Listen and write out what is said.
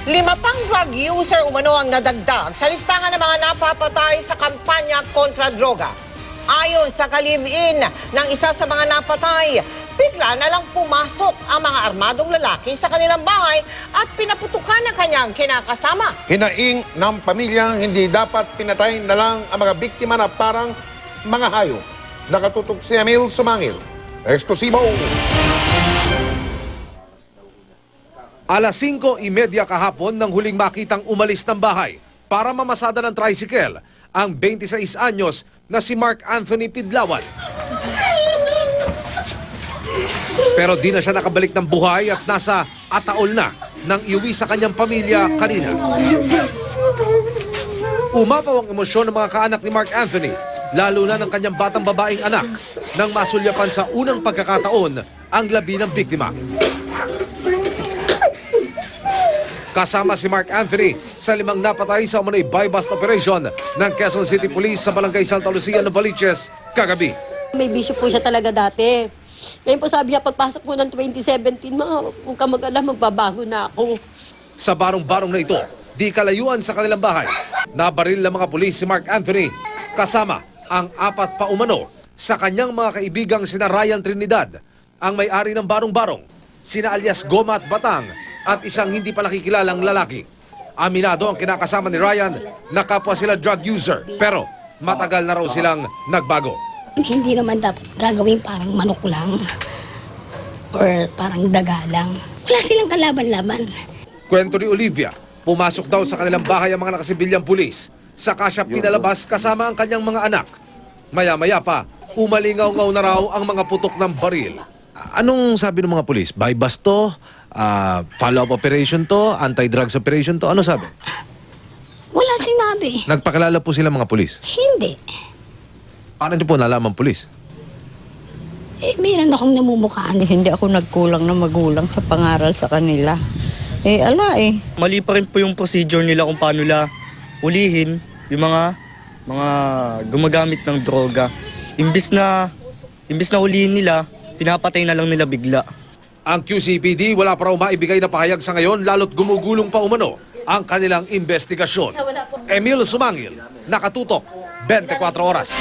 5 pang drug user umano ang nadagdag sa listahan ng mga napapatay sa kampanya kontra droga. Ayon sa kalibin ng isa sa mga napatay, bigla na lang pumasok ang mga armadong lalaki sa kanilang bahay at pinaputukan ng kanyang kinakasama. Hinaing ng pamilyang hindi dapat pinatay na lang ang mga biktima na parang mga hayop. Nakatutok si Emil Sumangil. Eksklusibo. Alas 5:30 kahapon nang huling makitang umalis ng bahay para mamasada ng tricycle ang 26 anyos na si Mark Anthony Pidlawan. Pero di na siya nakabalik ng buhay at nasa ataol na nang iuwi sa kanyang pamilya kanina. Umapaw ang emosyon ng mga kaanak ni Mark Anthony, lalo na ng kanyang batang babaeng anak, nang masulyapan sa unang pagkakataon ang labi ng biktima. Kasama si Mark Anthony sa 5 napatay sa umunay buy-bust operation ng Quezon City Police sa Barangay Santa Lucia, Novaliches, kagabi. May bisyo po siya talaga dati. Ngayon po sabi niya, pagpasok po ng 2017, huwag ka mag-alala, magbabago na ako. Sa barong-barong na ito, di kalayuan sa kanilang bahay, nabaril ng mga pulis si Mark Anthony kasama ang 4 pa umano sa kanyang mga kaibigang sina Ryan Trinidad, ang may-ari ng barong-barong, sina alias Goma at Batang, at isang hindi pa nakikilalang lalaki. Aminado ang kinakasama ni Ryan na kapwa sila drug user, pero matagal na raw silang nagbago. Hindi naman dapat gagawin parang manok lang or parang daga lang. Wala silang kalaban-laban. Kwento ni Olivia, pumasok daw sa kanilang bahay ang mga nakasibilyang pulis. Saka siya pinalabas kasama ang kanyang mga anak. Maya-maya pa, umalingaw-ngaw na raw ang mga putok ng baril. Anong sabi ng mga pulis? Buy-bust to? Follow-up operation to? Anti-drugs operation to? Ano sabi? Wala sinabi. Nagpakilala po sila mga pulis. Hindi. Paano niyo po nalaman pulis? Meron akong namumukhaan. Hindi ako nagkulang na magulang sa pangaral sa kanila. Mali pa rin po yung procedure nila kung paano nila ulihin yung mga gumagamit ng droga. Imbis na ulihin nila, pinapatay na lang nila bigla. Ang QCPD wala pa raw maibigay na pahayag sa ngayon lalo't gumugulong pa umano ang kanilang investigasyon. Emil Sumangil, Nakatutok, 24 Oras.